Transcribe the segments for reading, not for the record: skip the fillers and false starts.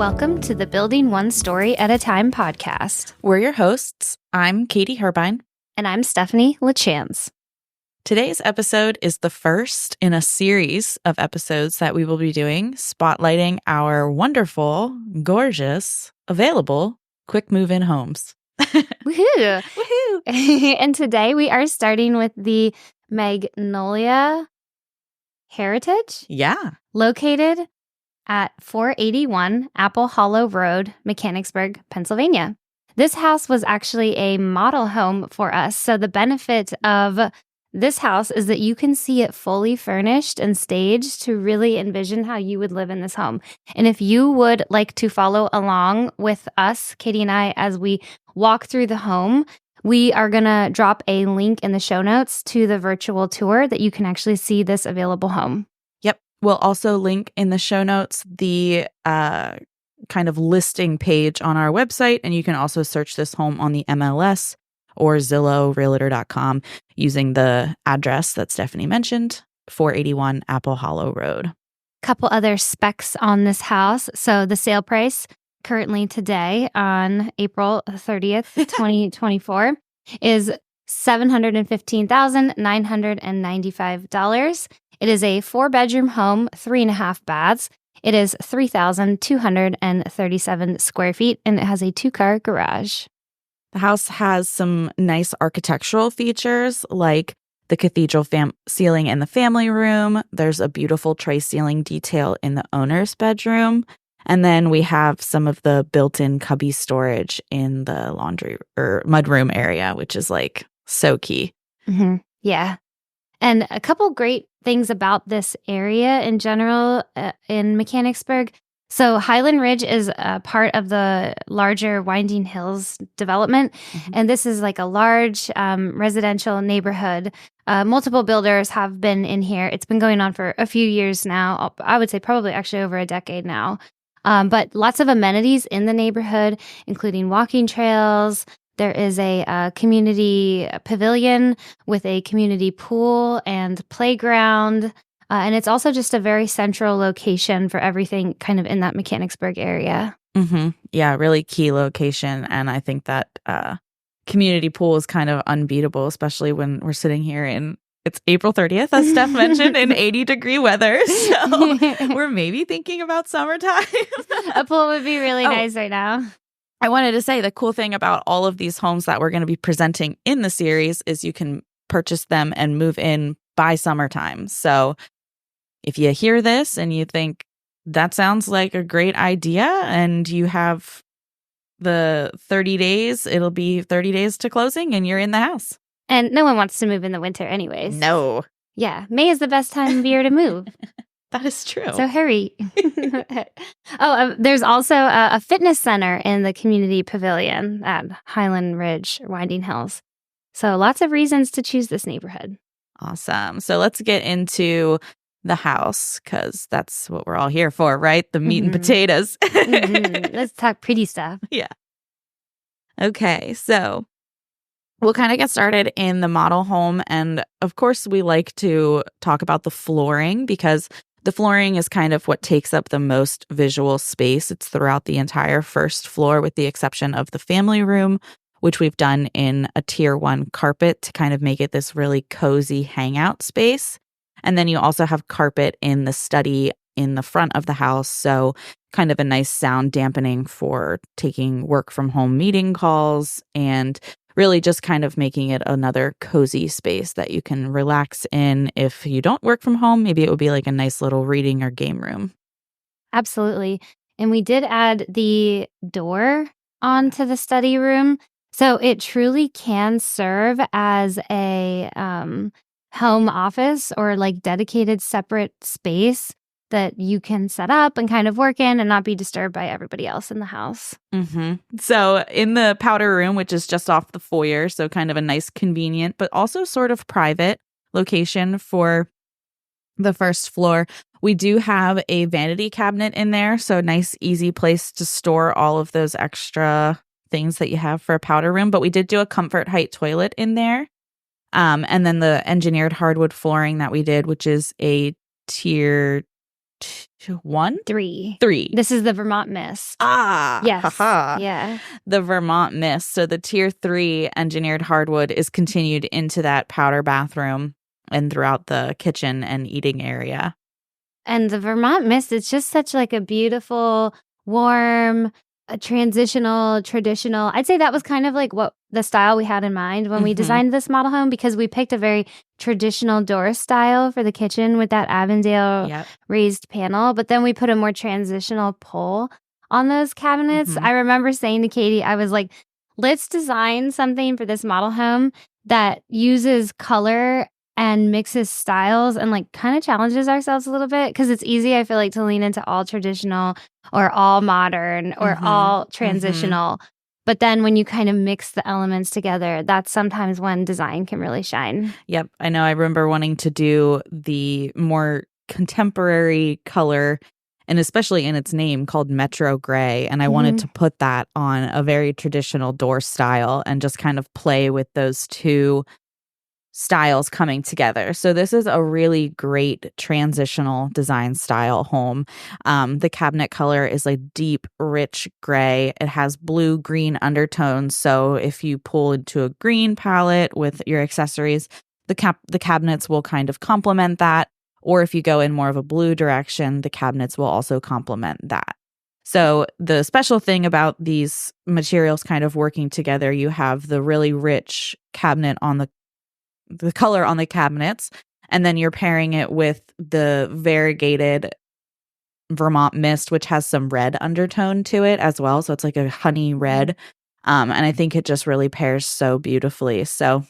Welcome to the Building One Story at a Time podcast. We're your hosts. I'm Katie Herbine. And I'm Stephanie LaChance. Today's episode is the first in a series of episodes that we will be doing, spotlighting our wonderful, gorgeous, available, quick move-in homes. Woohoo! Woohoo! And today we are starting with the Magnolia Heritage. Yeah. Located at 481 Apple Hollow Road, Mechanicsburg, Pennsylvania. This house was actually a model home for us. So the benefit of this house is that you can see it fully furnished and staged to really envision how you would live in this home. And if you would like to follow along with us, Katie and I, as we walk through the home, we are going to drop a link in the show notes to the virtual tour that you can actually see this available home. Yep. We'll also link in the show notes the kind of listing page on our website, and you can also search this home on the MLS or Zillow, Realtor.com using the address that Stephanie mentioned, 481 Apple Hollow Road. Couple other specs on this house. So the sale price currently today on April 30th, 2024 is $715,995. It is a 4-bedroom home, 3.5 baths. It is 3,237 square feet, and it has a 2-car garage. The house has some nice architectural features like the cathedral ceiling in the family room. There's a beautiful tray ceiling detail in the owner's bedroom. And then we have some of the built-in cubby storage in the laundry or mudroom area, which is like so key. Mm-hmm. Yeah. And a couple great things about this area in general in Mechanicsburg. So Highland Ridge is a part of the larger Winding Hills development. Mm-hmm. And this is like a large residential neighborhood. Multiple builders have been in here. It's been going on for a few years now. I would say probably actually over a decade now. But lots of amenities in the neighborhood, including walking trails. There is a community pavilion with a community pool and playground. And it's also just a very central location for everything kind of in that Mechanicsburg area. Mm-hmm. Yeah, really key location. And I think that community pool is kind of unbeatable, especially when we're sitting here in, it's April 30th, as Steph mentioned, in 80-degree weather. So we're maybe thinking about summertime. A pool would be really nice right now. I wanted to say the cool thing about all of these homes that we're going to be presenting in the series is you can purchase them and move in by summertime. So if you hear this and you think that sounds like a great idea and you have the 30 days, it'll be 30 days to closing and you're in the house. And no one wants to move in the winter anyways. No. Yeah. May is the best time of year to move. That is true. So hurry. There's also a fitness center in the community pavilion at Highland Ridge, Winding Hills. So lots of reasons to choose this neighborhood. Awesome. So let's get into the house because that's what we're all here for, right? The meat and potatoes. Let's talk pretty stuff. Yeah. Okay. So we'll kind of get started in the model home. And of course, we like to talk about the flooring because the flooring is kind of what takes up the most visual space. It's throughout the entire first floor with the exception of the family room, which we've done in a tier 1 carpet to kind of make it this really cozy hangout space. And then you also have carpet in the study in the front of the house. So kind of a nice sound dampening for taking work from home meeting calls and really just kind of making it another cozy space that you can relax in. If you don't work from home, maybe it would be like a nice little reading or game room. Absolutely. And we did add the door onto the study room. So it truly can serve as a home office or like dedicated separate space that you can set up and kind of work in and not be disturbed by everybody else in the house. Mm-hmm. So in the powder room, which is just off the foyer, so kind of a nice, convenient, but also sort of private location for the first floor, we do have a vanity cabinet in there. So nice, easy place to store all of those extra things that you have for a powder room. But we did do a comfort height toilet in there. And then the engineered hardwood flooring that we did, which is a tier one? Three. Three. This is the Vermont Mist. Yes. Haha. Yeah. The Vermont Mist. So the tier 3 engineered hardwood is continued into that powder bathroom and throughout the kitchen and eating area. And the Vermont Mist, it's just such like a beautiful, warm, transitional, traditional. I'd say that was kind of like what the style we had in mind when we designed this model home, because we picked a very traditional door style for the kitchen with that Avondale raised panel. But then we put a more transitional pull on those cabinets. I remember saying to Katie, I was like, let's design something for this model home that uses color and mixes styles and like kind of challenges ourselves a little bit, because it's easy, I feel like, to lean into all traditional or all modern or all transitional. But then when you kind of mix the elements together, that's sometimes when design can really shine. Yep. I know. I remember wanting to do the more contemporary color, and especially in its name, called Metro Gray. And I wanted to put that on a very traditional door style and just kind of play with those two styles coming together. So this is a really great transitional design style home. The cabinet color is like deep, rich gray. It has blue-green undertones. So if you pull into a green palette with your accessories, the cabinets will kind of complement that. Or if you go in more of a blue direction, the cabinets will also complement that. So the special thing about these materials kind of working together, you have the really rich cabinet on the color on the cabinets, and then you're pairing it with the variegated Vermont Mist, which has some red undertone to it as well. So it's like a honey red. And I think it just really pairs so beautifully. So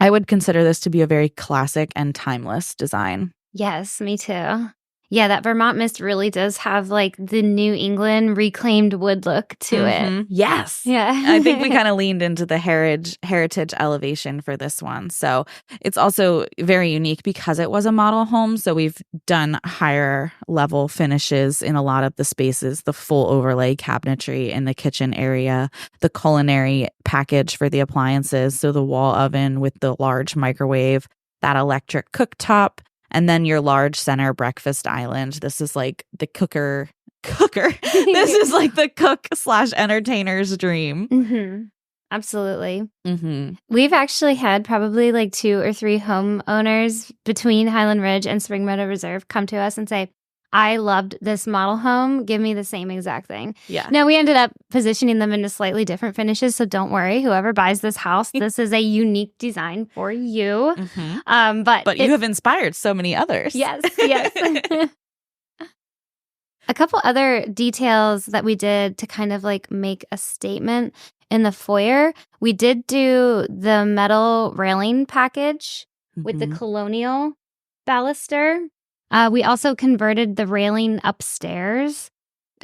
I would consider this to be a very classic and timeless design. Yes, me too. Yeah, that Vermont Mist really does have like the New England reclaimed wood look to it. Yes. Yeah. I think we kind of leaned into the heritage elevation for this one. So it's also very unique because it was a model home. So we've done higher level finishes in a lot of the spaces, the full overlay cabinetry in the kitchen area, the culinary package for the appliances. So the wall oven with the large microwave, that electric cooktop, and then your large center breakfast island. This is like the cooker. This is like the cook/entertainer's dream. Absolutely. We've actually had probably like 2 or 3 homeowners between Highland Ridge and Spring Meadow Reserve come to us and say, I loved this model home. Give me the same exact thing. Yeah. Now, we ended up positioning them into slightly different finishes. So don't worry, whoever buys this house, this is a unique design for you. But you have inspired so many others. Yes. A couple other details that we did to kind of like make a statement in the foyer. We did do the metal railing package with the colonial baluster. We also converted the railing upstairs,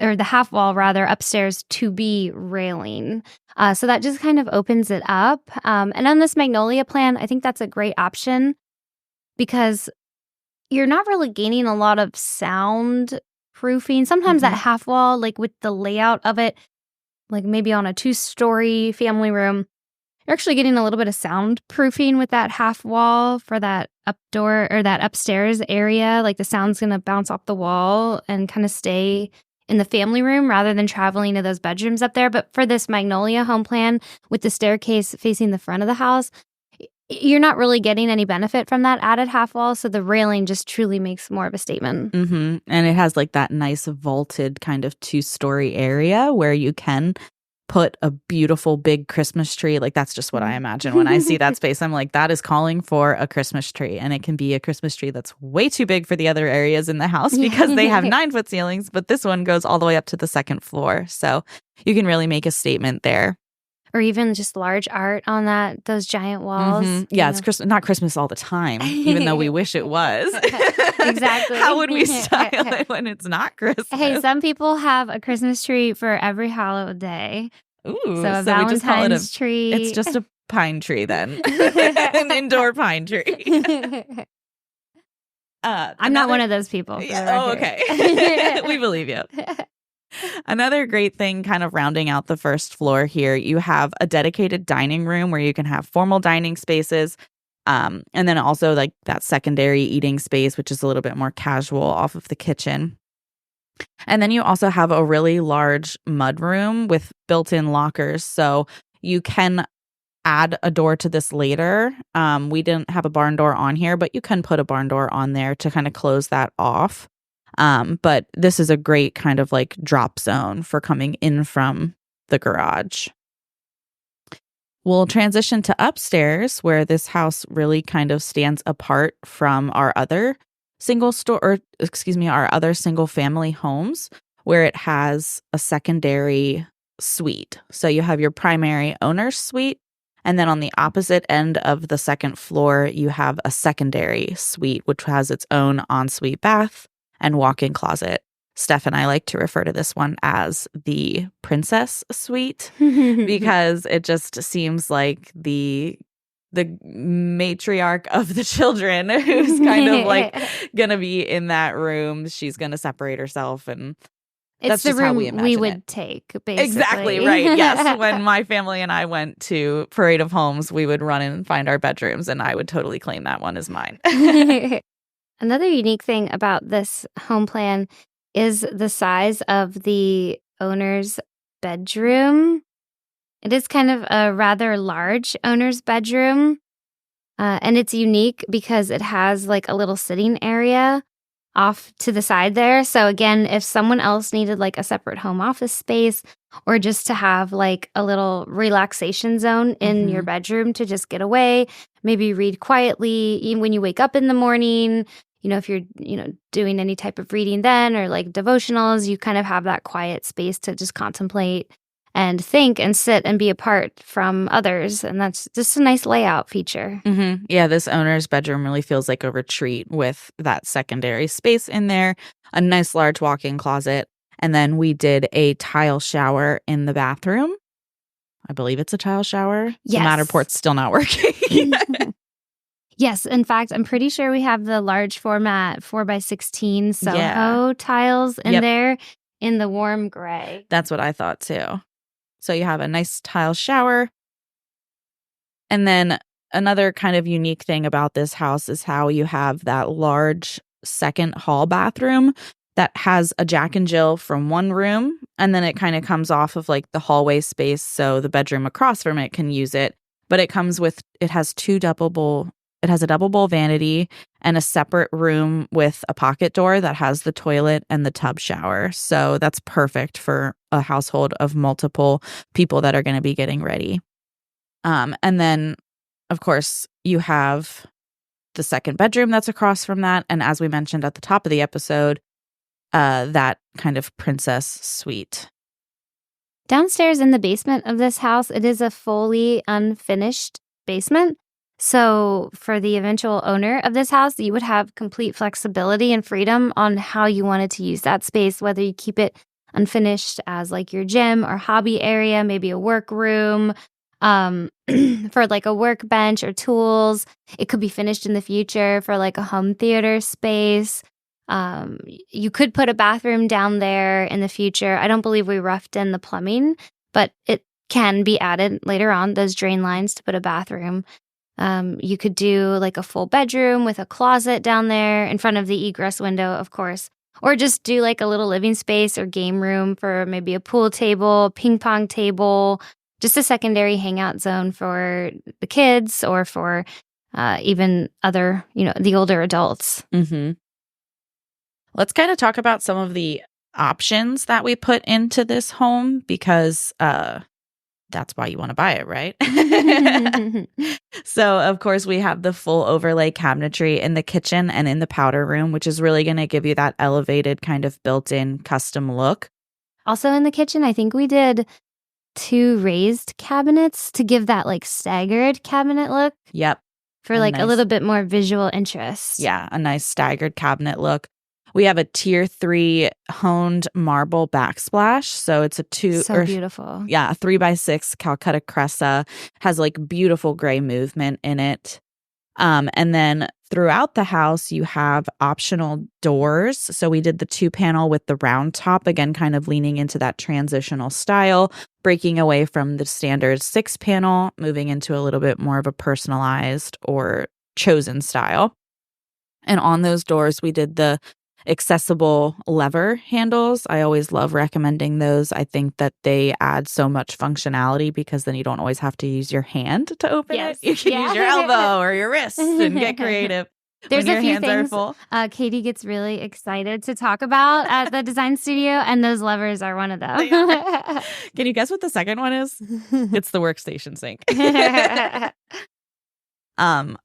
or the half wall rather, upstairs to be railing. So that just kind of opens it up. And on this Magnolia plan, I think that's a great option because you're not really gaining a lot of sound proofing. Sometimes that half wall, like with the layout of it, like maybe on a 2-story family room, you're actually getting a little bit of soundproofing with that half wall for that up door or that upstairs area. Like the sound's going to bounce off the wall and kind of stay in the family room rather than traveling to those bedrooms up there. But for this Magnolia home plan with the staircase facing the front of the house, you're not really getting any benefit from that added half wall. So the railing just truly makes more of a statement. And it has like that nice vaulted kind of 2-story area where you can put a beautiful big Christmas tree. Like that's just what I imagine when I see that space. I'm like, that is calling for a Christmas tree. And it can be a Christmas tree that's way too big for the other areas in the house because they have 9-foot ceilings, but this one goes all the way up to the 2nd floor. So you can really make a statement there. Or even just large art on those giant walls. Yeah, it's not Christmas all the time, even though we wish it was. Exactly. How would we style it when it's not Christmas? Hey, some people have a Christmas tree for every holiday. Ooh, so a Valentine's tree. It's just a pine tree then. An indoor pine tree. I'm not one of those people. Okay. We believe you. Another great thing kind of rounding out the first floor here, you have a dedicated dining room where you can have formal dining spaces, And then also like that secondary eating space, which is a little bit more casual off of the kitchen. And then you also have a really large mudroom with built-in lockers. So you can add a door to this later. We didn't have a barn door on here, but you can put a barn door on there to kind of close that off. But this is a great kind of like drop zone for coming in from the garage. We'll transition to upstairs, where this house really kind of stands apart from our other our other single family homes, where it has a secondary suite. So you have your primary owner's suite, and then on the opposite end of the second floor, you have a secondary suite, which has its own ensuite bath and walk-in closet. Steph and I like to refer to this one as the princess suite because it just seems like the matriarch of the children who's kind of like gonna be in that room. She's gonna separate herself, and it's that's the just room how we imagine we would it. take, basically. Exactly right. Yes, when my family and I went to Parade of Homes, we would run in and find our bedrooms, and I would totally claim that one as mine. Another unique thing about this home plan is the size of the owner's bedroom. It is kind of a rather large owner's bedroom, and it's unique because it has like a little sitting area off to the side there. So again, if someone else needed like a separate home office space, or just to have like a little relaxation zone in your bedroom to just get away, maybe read quietly even when you wake up in the morning, if you're, doing any type of reading then, or like devotionals, you kind of have that quiet space to just contemplate and think and sit and be apart from others. And that's just a nice layout feature. Yeah, this owner's bedroom really feels like a retreat with that secondary space in there, a nice large walk-in closet. And then we did a tile shower in the bathroom. I believe it's a tile shower. Yes. The Matterport's still not working. Yes. In fact, I'm pretty sure we have the large format 4x16 Soho tiles in there in the warm gray. That's what I thought too. So you have a nice tile shower. And then another kind of unique thing about this house is how you have that large second hall bathroom that has a Jack and Jill from one room, and then it kind of comes off of like the hallway space, so the bedroom across from it can use it. But it has it has a double bowl vanity and a separate room with a pocket door that has the toilet and the tub shower. So that's perfect for a household of multiple people that are going to be getting ready. And then, of course, you have the second bedroom that's across from that. And as we mentioned at the top of the episode, that kind of princess suite. Downstairs in the basement of this house, it is a fully unfinished basement. So for the eventual owner of this house, you would have complete flexibility and freedom on how you wanted to use that space, whether you keep it unfinished as like your gym or hobby area, maybe a work room, for like a workbench or tools. It could be finished in the future for like a home theater space. You could put a bathroom down there in the future. I don't believe we roughed in the plumbing, but it can be added later on, those drain lines to put a bathroom. You could do like a full bedroom with a closet down there in front of the egress window, of course, or just do like a little living space or game room for maybe a pool table, ping pong table, just a secondary hangout zone for the kids or for even other, the older adults. Let's kind of talk about some of the options that we put into this home because that's why you want to buy it, right? So, of course, we have the full overlay cabinetry in the kitchen and in the powder room, which is really going to give you that elevated kind of built-in custom look. Also in the kitchen, I think we did 2 raised cabinets to give that like staggered cabinet look. Yep. For like a little bit more visual interest. Yeah, a nice staggered cabinet look. We have a tier 3 honed marble backsplash. So it's a beautiful. Yeah, a 3x6 Calcutta Cressa, has like beautiful gray movement in it. And then throughout the house, you have optional doors. So we did the 2-panel with the round top, again, kind of leaning into that transitional style, breaking away from the standard 6-panel, moving into a little bit more of a personalized or chosen style. And on those doors, we did the accessible lever handles. I always love recommending those. I think that they add so much functionality because then you don't always have to use your hand to open it. You can use your elbow or your wrist and get creative. There's when a your few hands things are full. Katie gets really excited to talk about at the design studio, and those levers are one of them. Can you guess what the second one is? It's the workstation sink.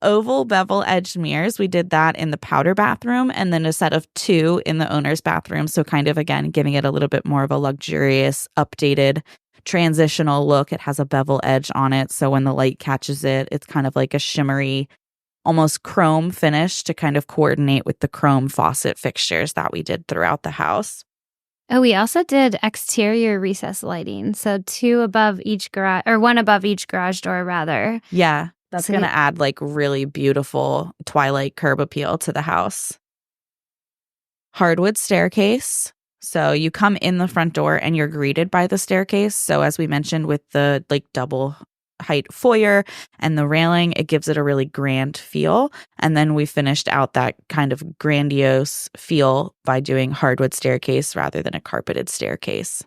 Oval bevel edged mirrors. We did that in the powder bathroom, and then a set of 2 in the owner's bathroom. So kind of, again, giving it a little bit more of a luxurious, updated, transitional look. It has a bevel edge on it. So when the light catches it, it's kind of like a shimmery, almost chrome finish to kind of coordinate with the chrome faucet fixtures that we did throughout the house. Oh, we also did exterior recess lighting. So 2 above each garage, or 1 above each garage door, rather. Yeah. That's going to add like really beautiful twilight curb appeal to the house. Hardwood staircase. So you come in the front door and you're greeted by the staircase. So as we mentioned with the like double height foyer and the railing, it gives it a really grand feel. And then we finished out that kind of grandiose feel by doing hardwood staircase rather than a carpeted staircase.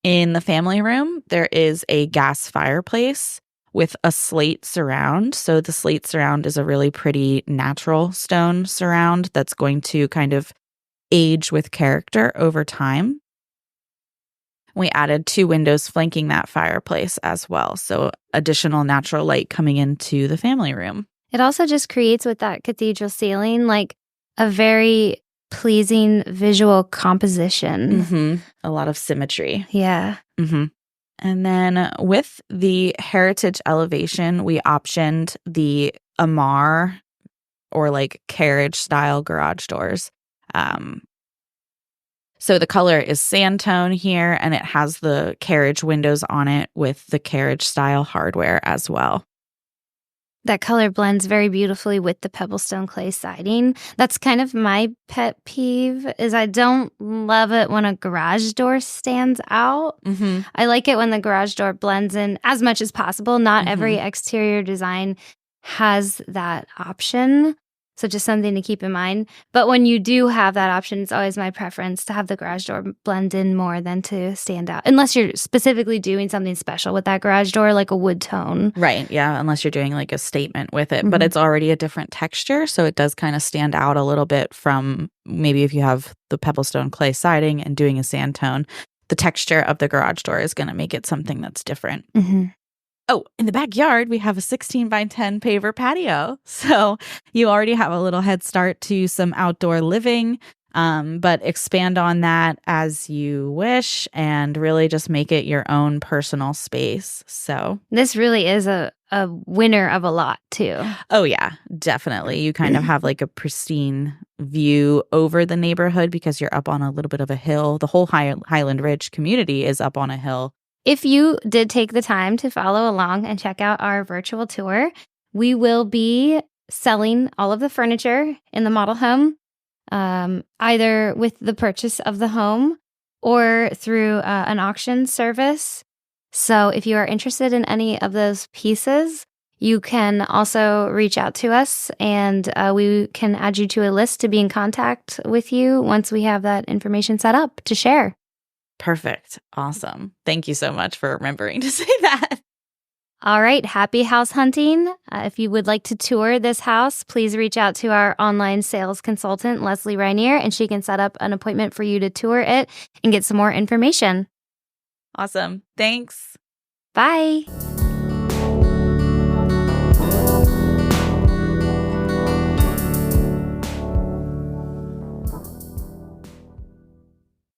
In the family room, there is a gas fireplace with a slate surround. So the slate surround is a really pretty natural stone surround that's going to kind of age with character over time. We added 2 windows flanking that fireplace as well. So additional natural light coming into the family room. It also just creates with that cathedral ceiling like a very pleasing visual composition. Mm-hmm. A lot of symmetry. Yeah. Mm-hmm. And then with the heritage elevation, we optioned the Amar or like carriage style garage doors. So the color is sand tone here, and it has the carriage windows on it with the carriage style hardware as well. That color blends very beautifully with the pebblestone clay siding. That's kind of my pet peeve, is I don't love it when a garage door stands out. Mm-hmm. I like it when the garage door blends in as much as possible. Not every exterior design has that option. So just something to keep in mind. But when you do have that option, it's always my preference to have the garage door blend in more than to stand out. Unless you're specifically doing something special with that garage door, like a wood tone. Right, yeah, unless you're doing like a statement with it. But it's already a different texture, so it does kind of stand out a little bit from maybe if you have the pebblestone clay siding and doing a sand tone. The texture of the garage door is going to make it something that's different. Mm-hmm. Oh, in the backyard, we have a 16 by 10 paver patio. So you already have a little head start to some outdoor living, but expand on that as you wish and really just make it your own personal space. So this really is a winner of a lot, too. Oh, yeah, definitely. You kind of have like a pristine view over the neighborhood because you're up on a little bit of a hill. The whole Highland Ridge community is up on a hill. If you did take the time to follow along and check out our virtual tour, we will be selling all of the furniture in the model home, either with the purchase of the home or through an auction service. So if you are interested in any of those pieces, you can also reach out to us and we can add you to a list to be in contact with you once we have that information set up to share. Perfect. Awesome. Thank you so much for remembering to say that. All right. Happy house hunting. If you would like to tour this house, please reach out to our online sales consultant, Leslie Rainier, and she can set up an appointment for you to tour it and get some more information. Awesome. Thanks. Bye.